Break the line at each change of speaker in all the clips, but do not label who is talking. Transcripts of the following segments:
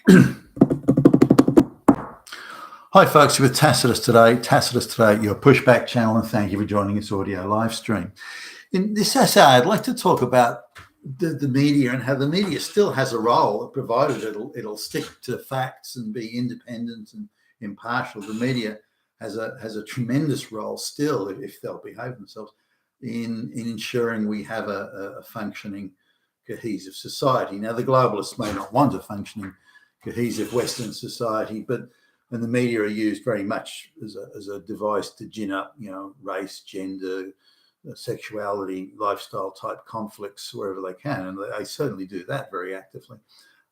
Hi folks, you're with Tacitus Today, your pushback channel, and thank you for joining this audio live stream. In this essay, I'd like to talk about the media and how the media still has a role, provided it'll stick to facts and be independent and impartial. The media has a tremendous role still, if they'll behave themselves, in ensuring we have a functioning, cohesive society. Now, the globalists may not want a functioning, cohesive Western society, and the media are used very much as a device to gin up, race, gender, sexuality, lifestyle type conflicts wherever they can, and they certainly do that very actively.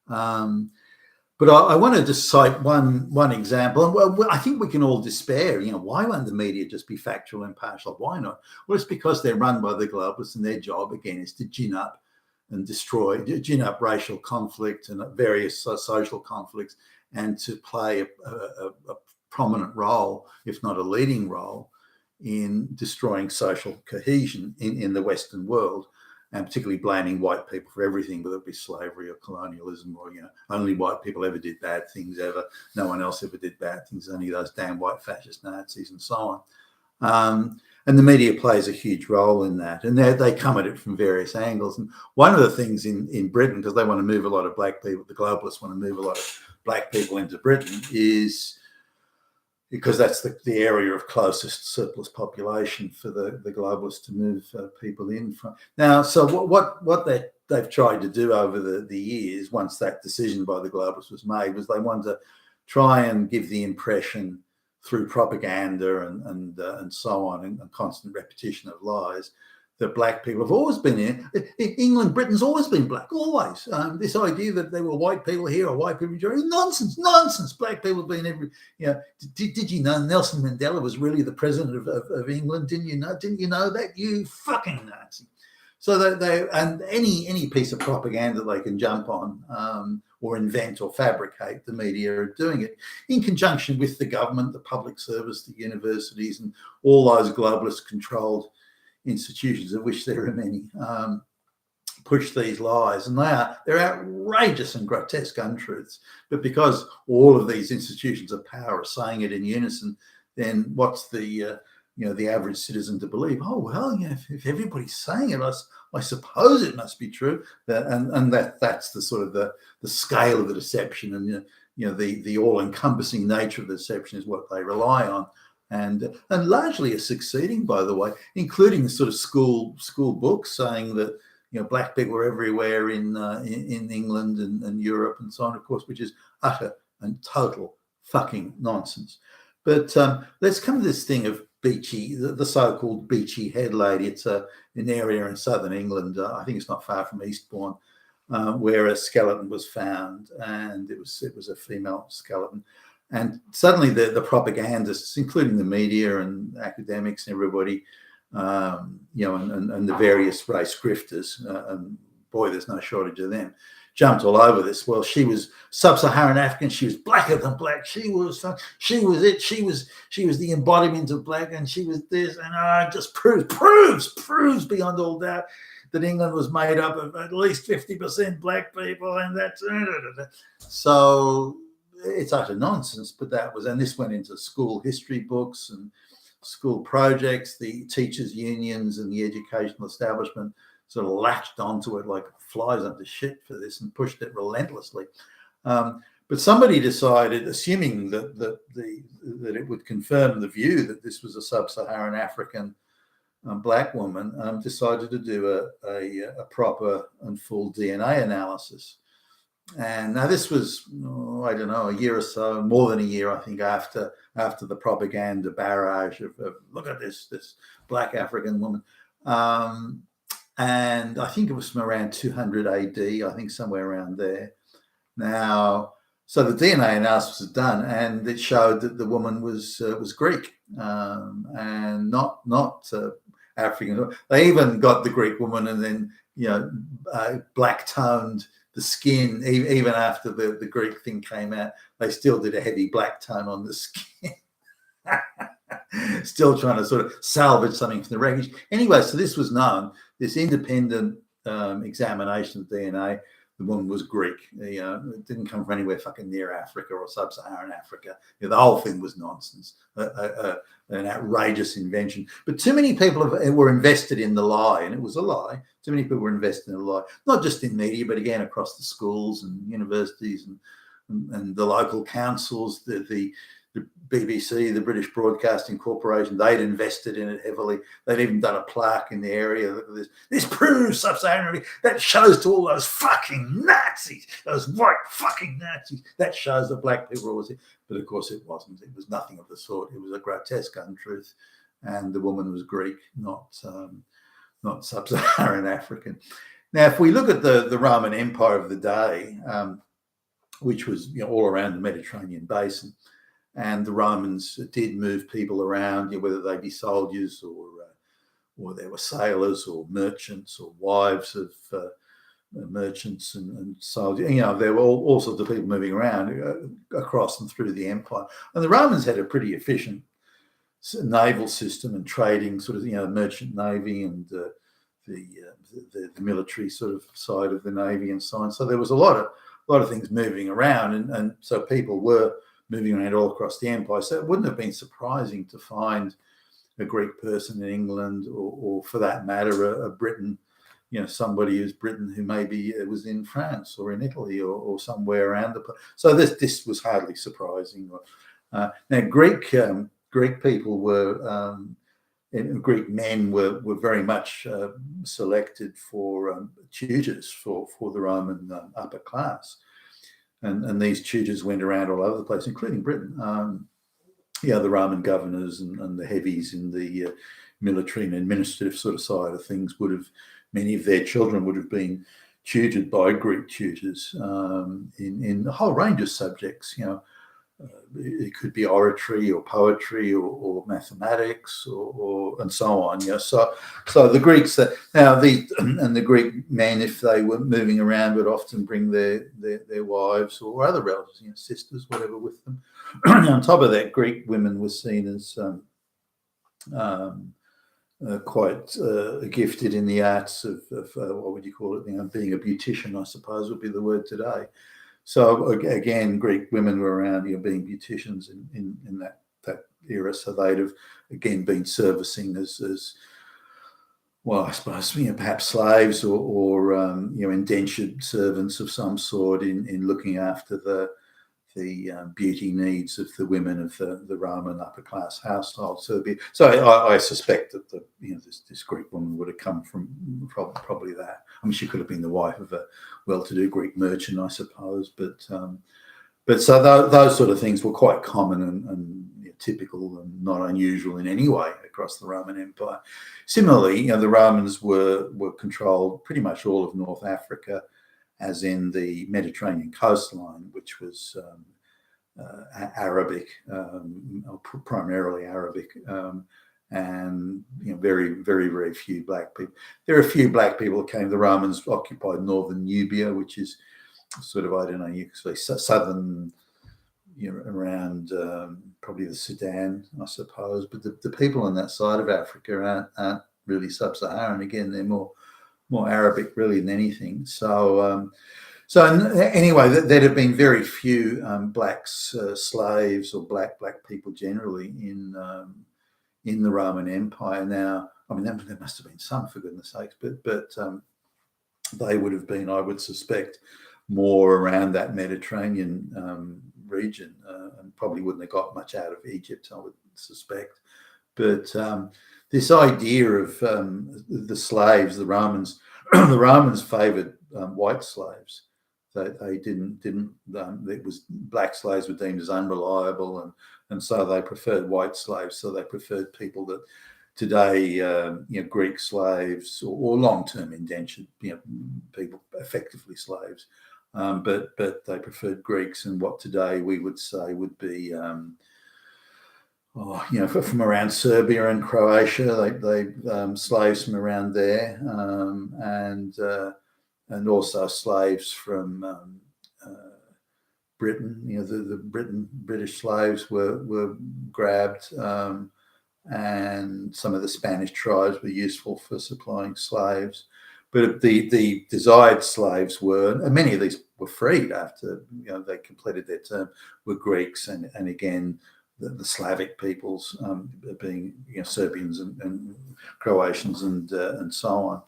But I want to just cite one example. Well, I think we can all despair. Why won't the media just be factual and impartial? Why not? Well, it's because they're run by the globalists, and their job again is to gin up and gin up racial conflict and various social conflicts, and to play a prominent role, if not a leading role, in destroying social cohesion in the Western world, and particularly blaming white people for everything, whether it be slavery or colonialism, or only white people ever did bad things ever. No one else ever did bad things, only those damn white fascist Nazis and so on. And the media plays a huge role in that. And they come at it from various angles. And one of the things in Britain, because they want to move a lot of black people, the globalists want to move a lot of black people into Britain, is because that's the area of closest surplus population for the globalists to move people in from. Now, so what they've tried to do over the years, once that decision by the globalists was made, was they wanted to try and give the impression through propaganda and so on, and constant repetition of lies, that black people have always been in England. Britain's always been black, always. This idea that there were white people here or white people during, nonsense. Black people have been every. Did you know Nelson Mandela was really the president of England? Didn't you know that? You fucking Nazi. So they and any piece of propaganda they can jump on, or invent or fabricate, the media are doing it in conjunction with the government, the public service, the universities, and all those globalist controlled institutions, of which there are many, push these lies, and they're outrageous and grotesque untruths. But because all of these institutions of power are saying it in unison, then what's the average citizen to believe? Oh well, if everybody's saying it, I suppose it must be true. That's the sort of the scale of the deception, and the all-encompassing nature of the deception is what they rely on. And largely are succeeding, by the way, including the sort of school books saying that black people are everywhere in England and Europe and so on, of course, which is utter and total fucking nonsense. But let's come to this thing of Beachy, the so-called Beachy Head lady. It's an area in southern England. I think it's not far from Eastbourne, where a skeleton was found, and it was a female skeleton. And suddenly the propagandists, including the media and academics and everybody, and the various race grifters, and boy, there's no shortage of them, jumped all over this. Well, she was sub-Saharan African. She was blacker than black. She was it. She was the embodiment of black, and she was this. And it just proves beyond all doubt that England was made up of at least 50% black people, and that's so. It's utter nonsense, but this went into school history books and school projects. The teachers' unions and the educational establishment sort of latched onto it like flies onto shit for this and pushed it relentlessly. But somebody decided, assuming that it would confirm the view that this was a sub-Saharan African black woman, decided to do a proper and full DNA analysis. And now this was, I don't know, a year or so, more than a year, I think, after the propaganda barrage of look at this black African woman. And I think it was from around 200 AD, I think somewhere around there. Now, so the DNA analysis was done, and it showed that the woman was Greek, and not African. They even got the Greek woman and then black toned the skin. Even after the Greek thing came out, they still did a heavy black tone on the skin. Still trying to sort of salvage something from the wreckage. Anyway, so this was known, this independent examination of DNA. the woman was Greek. It didn't come from anywhere fucking near Africa or sub-Saharan Africa. The whole thing was nonsense, an outrageous invention. But too many people were invested in the lie, and it was a lie. Too many people were invested in the lie, not just in media, but again across the schools and universities and the local councils, the BBC, the British Broadcasting Corporation. They'd invested in it heavily. They'd even done a plaque in the area. Look at this. This proves sub-Saharan. That shows to all those fucking Nazis, those white fucking Nazis. That shows that black people were always here. But of course it wasn't. It was nothing of the sort. It was a grotesque untruth. And the woman was Greek, not sub-Saharan African. Now, if we look at the Roman Empire of the day, which was all around the Mediterranean basin, and the Romans did move people around, whether they be soldiers or there were sailors or merchants or wives of merchants and soldiers. There were all sorts of people moving around across and through the empire. And the Romans had a pretty efficient naval system and trading, sort of, merchant navy and the military sort of side of the navy and so on. So there was a lot of things moving around, and so people were moving around all across the empire. So it wouldn't have been surprising to find a Greek person in England, or for that matter, a Briton, somebody who's Briton who maybe was in France or in Italy or somewhere around the place. So this was hardly surprising. Now, Greek people were, Greek men were very much selected for tutors for the Roman upper class. And these tutors went around all over the place, including Britain. The Roman governors and the heavies in the military and administrative sort of side of things many of their children would have been tutored by Greek tutors in a whole range of subjects. It could be oratory or poetry or mathematics or and so on. So the Greeks the Greek men, if they were moving around, would often bring their wives or other relatives, sisters, whatever, with them. On top of that, Greek women were seen as quite gifted in the arts of what would you call it? Being a beautician, I suppose, would be the word today. So again, Greek women were around, being beauticians in that era. So they'd have again been servicing as well, I suppose, perhaps slaves or indentured servants of some sort in looking after the beauty needs of the women of the Roman upper class household. So I suspect that this Greek woman would have come from probably that. I mean, she could have been the wife of a well-to-do Greek merchant, I suppose. But so those sort of things were quite common and typical and not unusual in any way across the Roman Empire. Similarly, the Romans were controlled pretty much all of North Africa, as in the Mediterranean coastline, which was Arabic, primarily Arabic, and very, very, very few black people. There are a few black people that came. The Romans occupied northern Nubia, which is sort of, I don't know, you could say southern, around probably the Sudan, I suppose. But the people on that side of Africa aren't really sub-Saharan. Again, they're more Arabic really than anything. So anyway, there'd have been very few blacks, slaves, or black people generally in the Roman Empire. Now, I mean, there must have been some, for goodness sakes, but they would have been, I would suspect, more around that Mediterranean region, and probably wouldn't have got much out of Egypt, I would suspect. But this idea of the slaves, the Romans favoured white slaves. They didn't. It was black slaves were deemed as unreliable, and so they preferred white slaves. So they preferred people that today, Greek slaves or long-term indentured, people, effectively slaves. But they preferred Greeks, and what today we would say would be, from around Serbia and Croatia, they slaves from around there, and also slaves from Britain. The British slaves were grabbed, and some of the Spanish tribes were useful for supplying slaves. But the desired slaves were, and many of these were freed after they completed their term, were Greeks and again the Slavic peoples, being Serbians and Croatians and so on.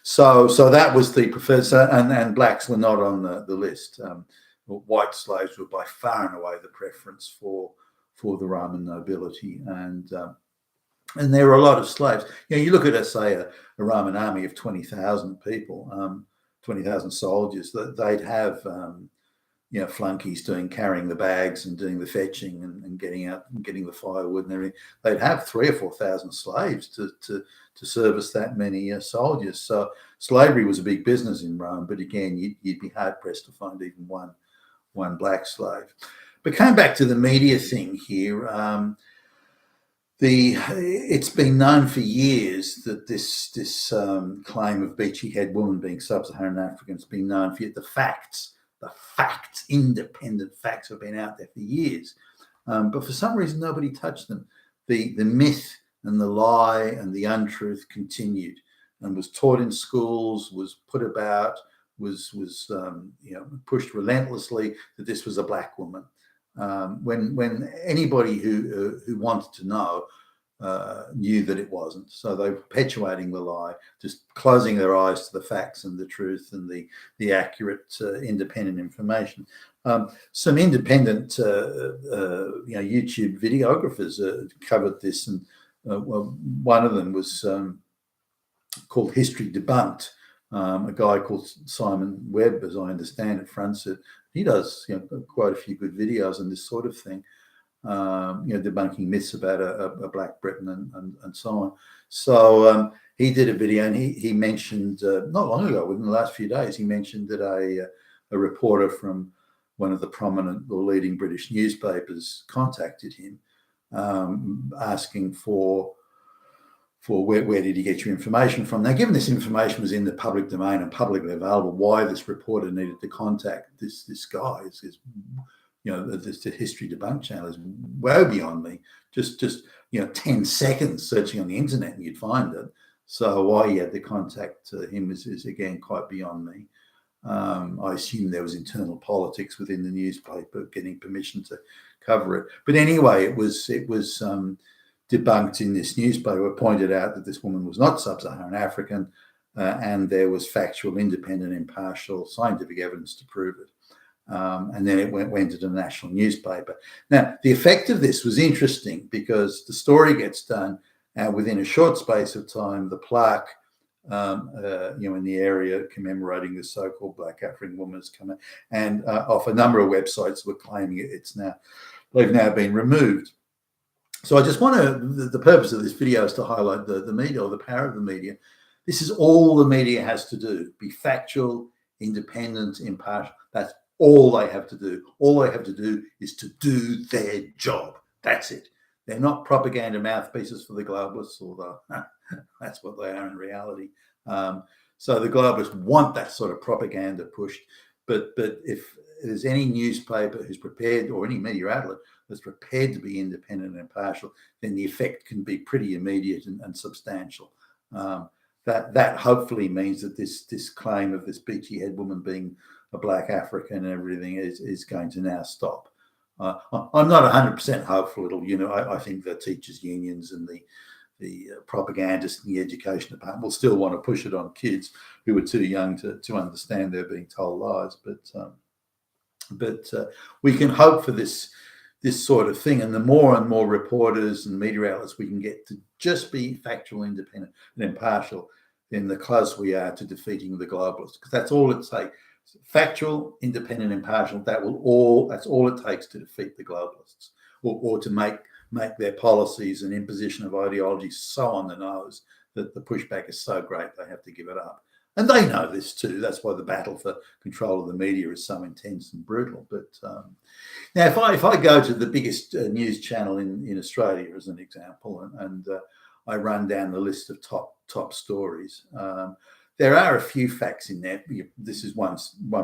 So that was the preferred, and blacks were not on the list. White slaves were by far and away the preference for the Roman nobility, and there were a lot of slaves. You look at, say, a Roman army of 20,000 people, 20,000 soldiers. That they'd have flunkies carrying the bags and doing the fetching and getting out and getting the firewood and everything. They'd have 3,000 or 4,000 slaves to service that many soldiers. So slavery was a big business in Rome. But again, you'd be hard pressed to find even one black slave. But coming back to the media thing here, it's been known for years that this claim of beachy head woman being sub-Saharan African has been known for years. The facts, independent facts have been out there for years. But for some reason, nobody touched them. The myth and the lie and the untruth continued and was taught in schools, was put about, was pushed relentlessly that this was a black woman. When anybody who wanted to know knew that it wasn't. So they were perpetuating the lie, just closing their eyes to the facts and the truth and the accurate, independent information. Some independent, YouTube videographers covered this, and one of them was called History Debunked. A guy called Simon Webb, as I understand it, fronts it. He does quite a few good videos on this sort of thing, debunking myths about a Black Britain and so on. So he did a video, and he mentioned not long ago, within the last few days, he mentioned that a reporter from one of the prominent or leading British newspapers contacted him, asking for where did you get your information from. Now, given this information was in the public domain and publicly available, why this reporter needed to contact this guy is the History Debunked channel is way beyond me. Just 10 seconds searching on the internet and you'd find it. So why he had to contact him is again quite beyond me. I assume there was internal politics within the newspaper getting permission to cover it. But anyway, it was debunked in this newspaper. Pointed out that this woman was not sub-Saharan African, and there was factual, independent, impartial, scientific evidence to prove it. And then it went to the national newspaper. Now, the effect of this was interesting because the story gets done, and within a short space of time, the plaque, in the area commemorating the so-called Black African woman has come out, and off a number of websites were claiming they've now been removed. So I just want the purpose of this video is to highlight the media, or the power of the media. This is all the media has to do: be factual, independent, impartial. That's all they have to do. All they have to do is to do their job. That's it. They're not propaganda mouthpieces for the globalists, although that's what they are in reality. So the globalists want that sort of propaganda pushed. But if there's any newspaper who's prepared, or any media outlet that's prepared to be independent and impartial, then the effect can be pretty immediate and substantial. That hopefully means that this claim of this beachy head woman being a Black African and everything is going to now stop. I'm not 100% hopeful it'll. I think the teachers' unions and the propagandists in the education department will still want to push it on kids who are too young to understand they're being told lies. But we can hope for this sort of thing, and the more and more reporters and media outlets we can get to just be factual, independent, and impartial, then the closer we are to defeating the globalists. Because that's all it takes. Factual, independent, impartial. That's all it takes to defeat the globalists, or to make their policies and imposition of ideology so on the nose that the pushback is so great they have to give it up. And they know this too. That's why the battle for control of the media is so intense and brutal. But now, if I go to the biggest news channel in Australia as an example, and I run down the list of top stories, there are a few facts in there. This is one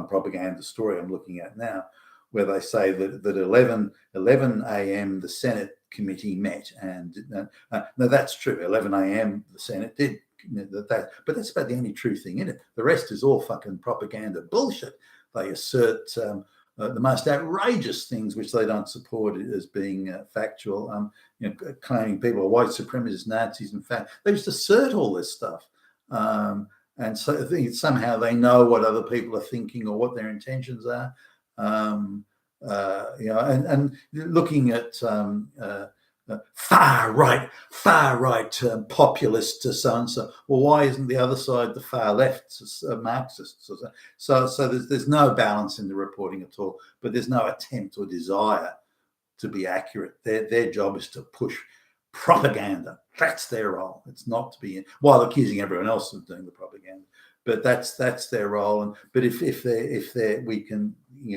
propaganda story I'm looking at now, where they say that 11 a.m. the Senate committee met, and no, that's true. 11 a.m. the Senate did but that's about the only true thing in it. The rest is all fucking propaganda bullshit. They assert the most outrageous things which they don't support as being factual. Claiming people are white supremacists, Nazis. In fact, they just assert all this stuff, and so I think somehow they know what other people are thinking or what their intentions are. And looking at far right populist so and so. Well, why isn't the other side, the far left, Marxists? So there's no balance in the reporting at all. But there's no attempt or desire to be accurate. Their job is to push propaganda. That's their role. It's not to be while accusing everyone else of doing the propaganda. But that's their role. But if we can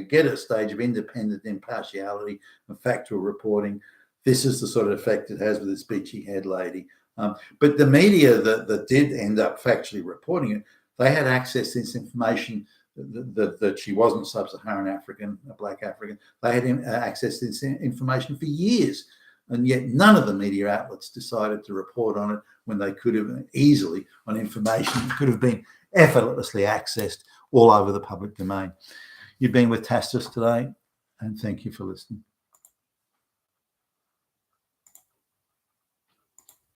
get a stage of independent impartiality and factual reporting, this is the sort of effect it has with this beachy head lady. But the media that did end up factually reporting it, they had access to this information that she wasn't sub-Saharan African, a black African. They had access to this information for years. And yet none of the media outlets decided to report on it when they could have easily on information that could have been effortlessly accessed all over the public domain. You've been with Tacitus today, and thank you for listening.